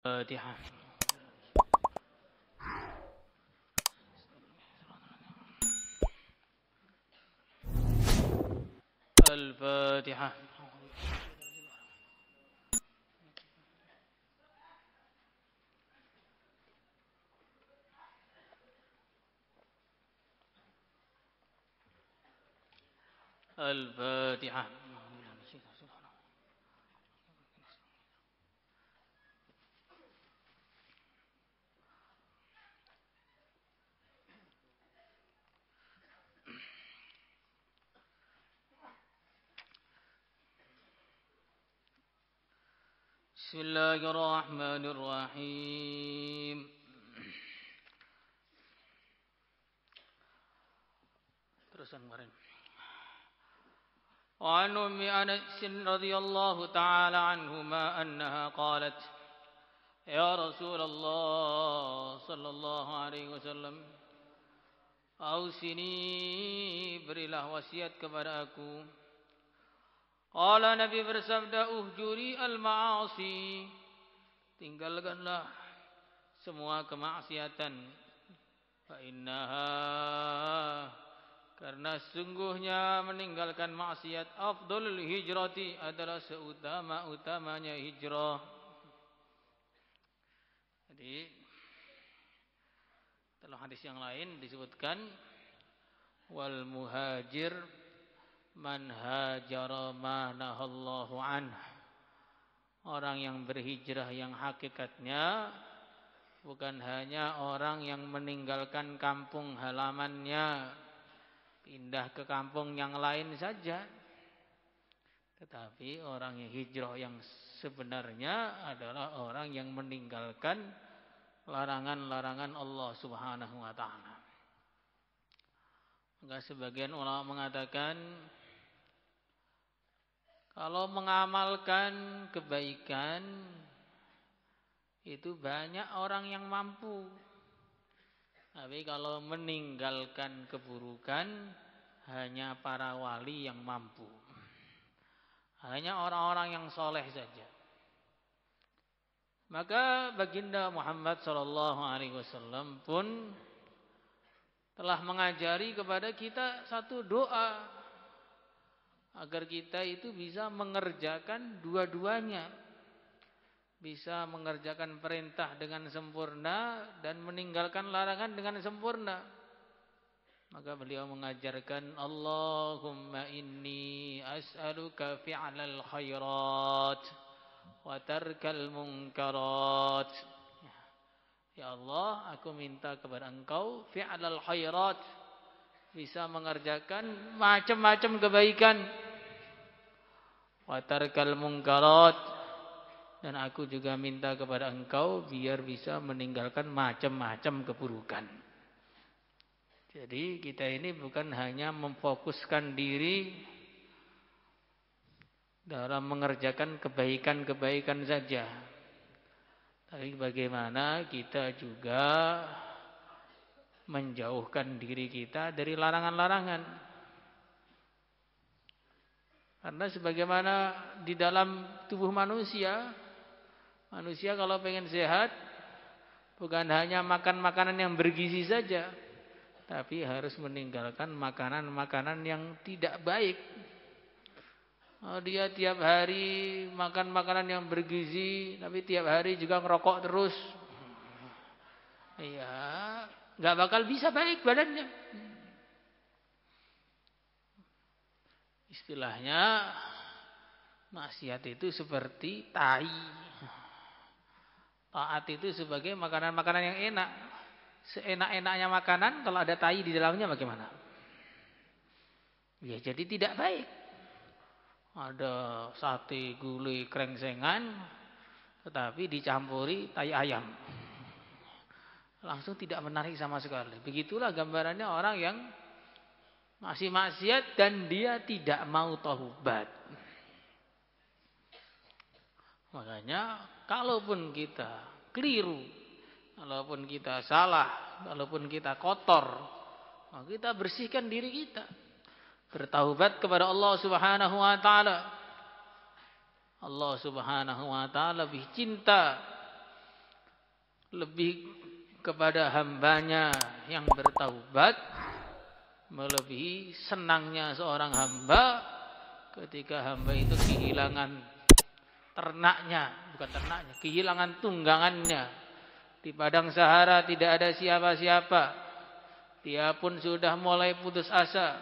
الفاتحة. الفاتحة. الفاتحة. بسم الله الرحمن الرحيم. Terusan kemarin. وعن أم أنس رضي الله تعالى عنهما أنها قالت يا رسول الله صلى الله عليه وسلم أوصني, berilah wasiat kepada aku. Qala, Nabi bersabda, uhjuri al-ma'asi, tinggalkanlah semua kemaksiatan. Fa innaha, karena sungguhnya meninggalkan maksiat afdalul hijrati, adalah seutama-utamanya hijrah. Jadi dalam hadis yang lain disebutkan wal muhajir man hajara ma nahallahu anhu. Orang yang berhijrah yang hakikatnya bukan hanya orang yang meninggalkan kampung halamannya, pindah ke kampung yang lain saja, tetapi orang yang hijrah yang sebenarnya adalah orang yang meninggalkan larangan-larangan Allah Subhanahu wa ta'ala. Maka sebagian ulama mengatakan kalau mengamalkan kebaikan itu banyak orang yang mampu. Tapi kalau meninggalkan keburukan hanya para wali yang mampu. Hanya orang-orang yang soleh saja. Maka baginda Muhammad SAW pun telah mengajari kepada kita satu doa agar kita itu bisa mengerjakan dua-duanya. Bisa mengerjakan perintah dengan sempurna dan meninggalkan larangan dengan sempurna. Maka beliau mengajarkan, Allahumma inni as'aluka fi'lal khairat wa tarkal munkarat. Ya Allah, aku minta kepada Engkau fi'lal khairat, bisa mengerjakan macam-macam kebaikan, wa tarkal munkarat, dan aku juga minta kepada Engkau biar bisa meninggalkan macam-macam keburukan. Jadi kita ini bukan hanya memfokuskan diri dalam mengerjakan kebaikan-kebaikan saja, tapi bagaimana kita juga menjauhkan diri kita dari larangan-larangan. Karena sebagaimana di dalam tubuh manusia kalau pengen sehat bukan hanya makan makanan yang bergizi saja, tapi harus meninggalkan makanan-makanan yang tidak baik. Dia tiap hari makan makanan yang bergizi, tapi tiap hari juga ngerokok terus. Iya, nggak bakal bisa baik badannya. Istilahnya maksiat itu seperti tai. Taat itu sebagai makanan-makanan yang enak. Seenak-enaknya makanan kalau ada tai di dalamnya bagaimana? Ya jadi tidak baik. Ada sate, gulai, krengsengan, tetapi dicampuri tai ayam. Langsung tidak menarik sama sekali. Begitulah gambarannya orang yang masih maksiat dan dia tidak mau taubat. Makanya kalaupun kita keliru, kalaupun kita salah, kalaupun kita kotor, maka kita bersihkan diri kita. Bertaubat kepada Allah Subhanahu wa ta'ala. Allah Subhanahu wa ta'ala lebih cinta lebih kepada hambanya yang bertaubat, melebihi senangnya seorang hamba ketika hamba itu kehilangan ternaknya, bukan ternaknya, kehilangan tunggangannya. Di padang Sahara tidak ada siapa-siapa. Dia pun sudah mulai putus asa.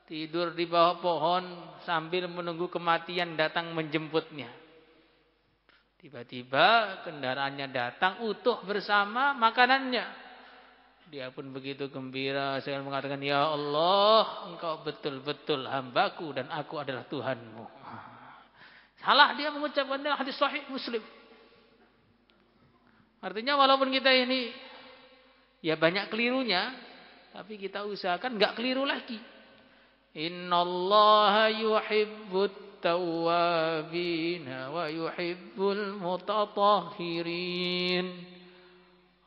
Tidur di bawah pohon sambil menunggu kematian datang menjemputnya. Tiba-tiba kendaraannya datang utuh bersama makanannya. Dia pun begitu gembira, saya mengatakan, ya Allah, engkau betul-betul hambaku dan aku adalah Tuhanmu. Salah dia mengucapkan dalam hadis sahih Muslim. Artinya walaupun kita ini ya banyak kelirunya, tapi kita usahakan enggak keliru lagi. Innallaha yuhibbut tawwabina wa yuhibbul mutatahhirin.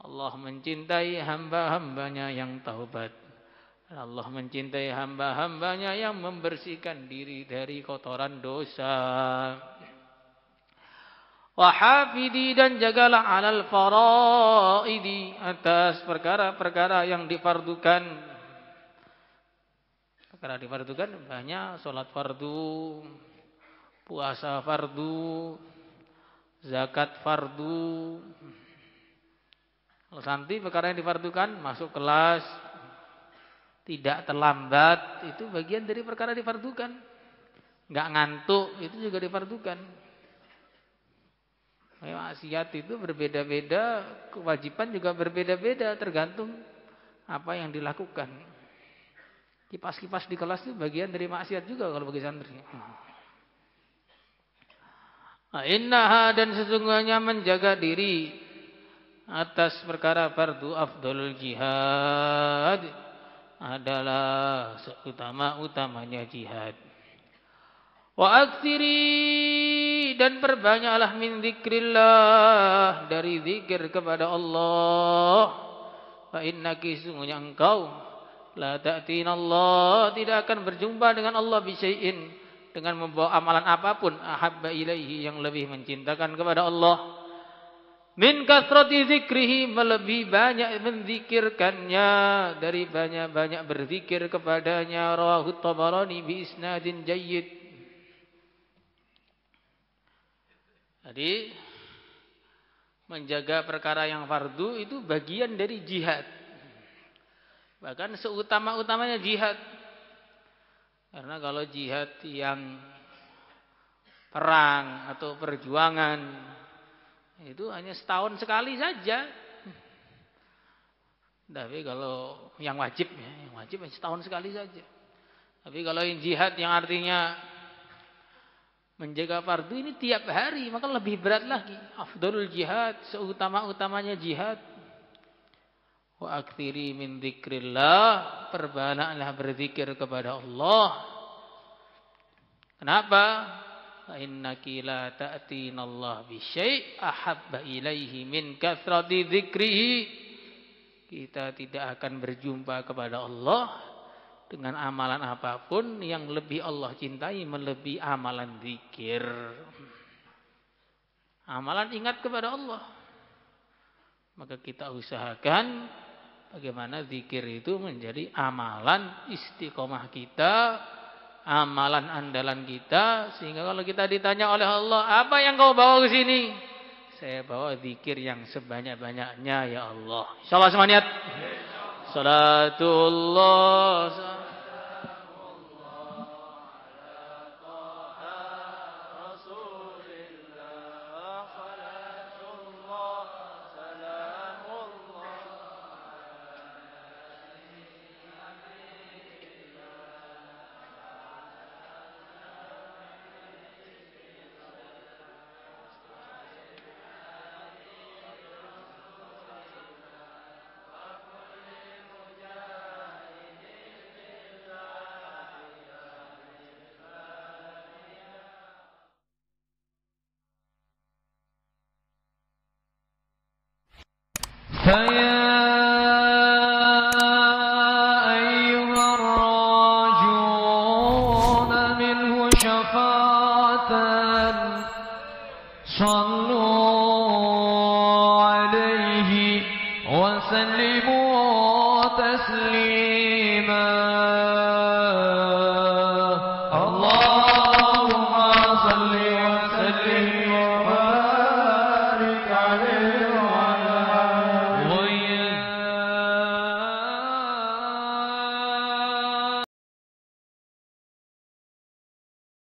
Allah mencintai hamba-hambanya yang taubat. Allah mencintai hamba-hambanya yang membersihkan diri dari kotoran dosa. Wahafidhi, dan jagalah alal faraidi, atas perkara-perkara yang difardukan. Perkara difardukan banyak, sholat fardu, puasa fardu, zakat fardu. Kalau nanti perkara yang difardukan, masuk kelas, tidak terlambat, itu bagian dari perkara difardukan. Enggak ngantuk, itu juga difardukan. Maksiat itu berbeda-beda, kewajiban juga berbeda-beda, tergantung apa yang dilakukan. Kipas-kipas di kelas itu bagian dari maksiat juga kalau bagi santri. Innaha, dan sesungguhnya menjaga diri atas perkara fardu afdalul jihad adalah seutama-utamanya jihad. Wa aktsiri, dan perbanyaklah min dzikrillah, dari zikir kepada Allah. Fa innaki, sungguhnya engkau la ta'tina Allah, tidak akan berjumpa dengan Allah bisyai'in, dengan membawa amalan apapun, ahabba ilaihi, yang lebih mencintakan kepada Allah, min kasrati zikrihi, melebihi banyak menzikirkannya, dari banyak-banyak berzikir kepadanya. Rawahu Tabarani bi isnadin jayyid. Jadi menjaga perkara yang fardu itu bagian dari jihad. Bahkan seutama-utamanya jihad. Karena kalau jihad yang perang atau perjuangan itu hanya setahun sekali saja. Tapi kalau yang wajib setahun sekali saja. Tapi kalau yang jihad yang artinya menjaga fardu ini tiap hari, maka lebih berat lagi. Afdalul jihad, seutama-utamanya jihad. Wa aktsiri min dzikrillah, perbanyaklah berzikir kepada Allah. Kenapa? Fa innaki la ta'tinallaha bi syai' ahabba ilaihi min kathrati dzikrihi. Kita tidak akan berjumpa kepada Allah dengan amalan apapun yang lebih Allah cintai melebihi amalan zikir. Amalan ingat kepada Allah. Maka kita usahakan bagaimana zikir itu menjadi amalan istiqomah kita, amalan andalan kita, sehingga kalau kita ditanya oleh Allah, apa yang kau bawa ke sini? Saya bawa zikir yang sebanyak-banyaknya, ya Allah. Insyaallah semuanya. Salatullah. فيا أيها الراجون منه شفاعة صلوا عليه وسلموا تسليما